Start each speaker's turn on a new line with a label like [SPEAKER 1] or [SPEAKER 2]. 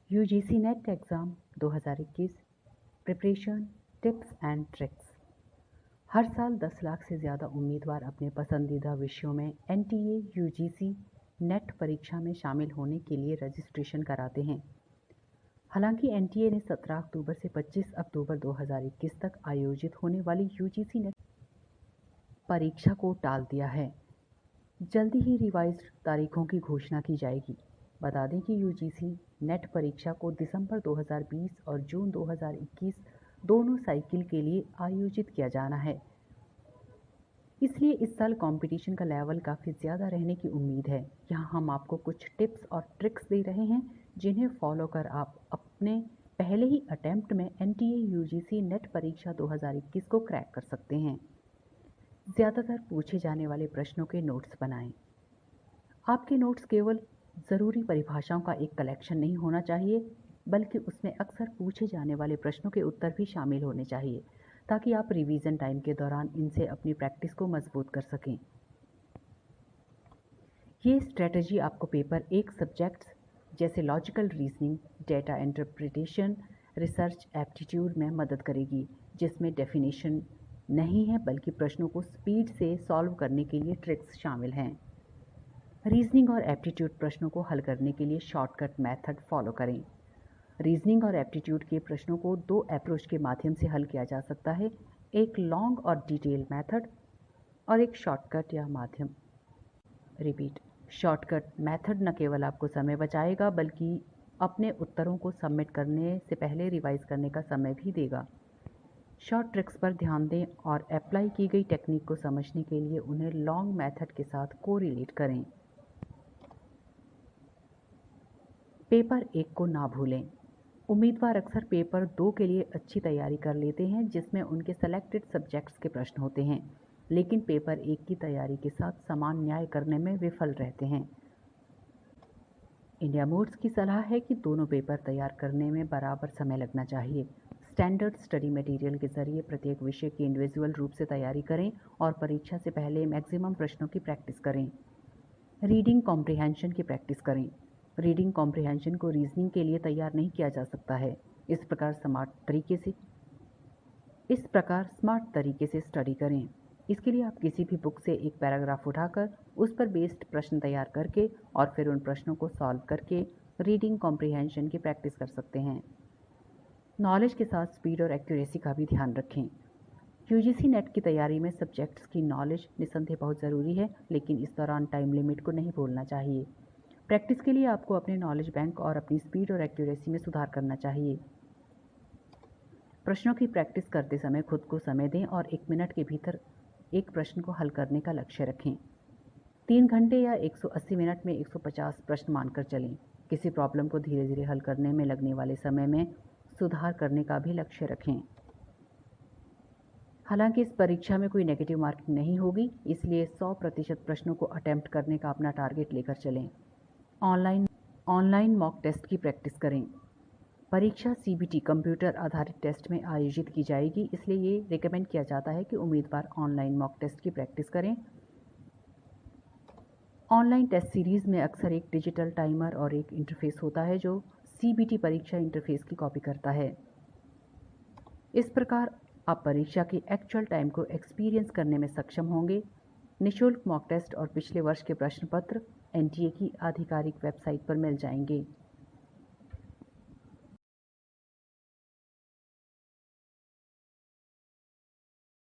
[SPEAKER 1] UGC net exam 2021 preparation tips and tricks. हर साल 10 लाख से ज़्यादा उम्मीदवार अपने पसंदीदा विषयों में एनटीए यूजीसी नेट परीक्षा में शामिल होने के लिए रजिस्ट्रेशन कराते हैं। हालांकि एनटीए ने 17 अक्टूबर से 25 अक्टूबर 2021 तक आयोजित होने वाली यूजीसी नेट परीक्षा को टाल दिया है। जल्दी ही रिवाइज्ड तारीखों की घोषणा की जाएगी। बता दें कि यूजीसी नेट परीक्षा को दिसंबर 2020 और जून 2021 दोनों साइकिल के लिए आयोजित किया जाना है। इसलिए इस साल कंपटीशन का लेवल काफ़ी ज़्यादा रहने की उम्मीद है। यहाँ हम आपको कुछ टिप्स और ट्रिक्स दे रहे हैं जिन्हें फॉलो कर आप अपने पहले ही अटेम्प्ट में एनटीए यूजीसी नेट परीक्षा 2021 को क्रैक कर सकते हैं। ज़्यादातर पूछे जाने वाले प्रश्नों के नोट्स बनाएं। आपके नोट्स केवल ज़रूरी परिभाषाओं का एक कलेक्शन नहीं होना चाहिए, बल्कि उसमें अक्सर पूछे जाने वाले प्रश्नों के उत्तर भी शामिल होने चाहिए, ताकि आप रिवीजन टाइम के दौरान इनसे अपनी प्रैक्टिस को मजबूत कर सकें। ये स्ट्रेटजी आपको पेपर एक सब्जेक्ट्स जैसे logical reasoning, data interpretation, research aptitude में मदद करेगी, जिसमें डेफिनेशन नहीं है बल्कि प्रश्नों को स्पीड से सॉल्व करने के लिए ट्रिक्स शामिल हैं। रीजनिंग और एप्टीट्यूड प्रश्नों को हल करने के लिए शॉर्टकट मेथड फॉलो करें। रीजनिंग और एप्टीट्यूड के प्रश्नों को दो अप्रोच के माध्यम से हल किया जा सकता है, एक लॉन्ग और डिटेल मेथड और एक शॉर्टकट या माध्यम। रिपीट, शॉर्टकट मेथड न केवल आपको समय बचाएगा बल्कि अपने उत्तरों को सबमिट करने से पहले रिवाइज करने का समय भी देगा। शॉर्ट ट्रिक्स पर ध्यान दें और अप्लाई की गई टेक्निक को समझने के लिए उन्हें लॉन्ग मेथड के साथ कोरिलेट करें। पेपर 1 को ना भूलें। उम्मीदवार अक्सर पेपर 2 के लिए अच्छी तैयारी कर लेते हैं, जिसमें उनके सेलेक्टेड सब्जेक्ट्स के प्रश्न होते हैं, लेकिन पेपर 1 की तैयारी के साथ समान न्याय करने में विफल रहते हैं। इंडिया मोड्स की सलाह है कि दोनों पेपर तैयार करने में बराबर समय लगना चाहिए। स्टैंडर्ड स्टडी मटेरियल के जरिए प्रत्येक विषय की इंडिविजुअल रूप से तैयारी करें और परीक्षा से पहले मैक्सिमम प्रश्नों की प्रैक्टिस करें। रीडिंग कॉम्प्रिहेंशन की प्रैक्टिस करें। रीडिंग कॉम्प्रिहेंशन को रीजनिंग के लिए तैयार नहीं किया जा सकता है। इस प्रकार स्मार्ट तरीके से स्टडी करें। इसके लिए आप किसी भी बुक से एक पैराग्राफ उठाकर उस पर बेस्ड प्रश्न तैयार करके और फिर उन प्रश्नों को सॉल्व करके रीडिंग कॉम्प्रिहेंशन की प्रैक्टिस कर सकते हैं। नॉलेज के साथ स्पीड और एक्यूरेसी का भी ध्यान रखें। यूजीसी नेट की तैयारी में सब्जेक्ट्स की नॉलेज निसंदेह बहुत ज़रूरी है, लेकिन इस दौरान टाइम लिमिट को नहीं भूलना चाहिए। प्रैक्टिस के लिए आपको अपने नॉलेज बैंक और अपनी स्पीड और एक्यूरेसी में सुधार करना चाहिए। प्रश्नों की प्रैक्टिस करते समय खुद को समय दें और 1 मिनट के भीतर एक प्रश्न को हल करने का लक्ष्य रखें। 3 घंटे या 180 मिनट में 150 प्रश्न मानकर चलें। किसी प्रॉब्लम को धीरे धीरे हल करने में लगने वाले समय में सुधार करने का भी लक्ष्य रखें। हालांकि इस परीक्षा में कोई नेगेटिव मार्किंग नहीं होगी, इसलिए 100% प्रश्नों को अटेम्प्ट करने का अपना टारगेट लेकर चलें। ऑनलाइन मॉक टेस्ट की प्रैक्टिस करें। परीक्षा सीबीटी कंप्यूटर आधारित टेस्ट में आयोजित की जाएगी, इसलिए ये रिकमेंड किया जाता है कि उम्मीदवार ऑनलाइन मॉक टेस्ट की प्रैक्टिस करें। ऑनलाइन टेस्ट सीरीज़ में अक्सर एक डिजिटल टाइमर और एक इंटरफेस होता है जो सीबीटी परीक्षा इंटरफेस की कॉपी करता है। इस प्रकार आप परीक्षा की एक्चुअल टाइम को एक्सपीरियंस करने में सक्षम होंगे। निःशुल्क मॉक टेस्ट और पिछले वर्ष के प्रश्न पत्र एनटीए की आधिकारिक वेबसाइट पर मिल जाएंगे।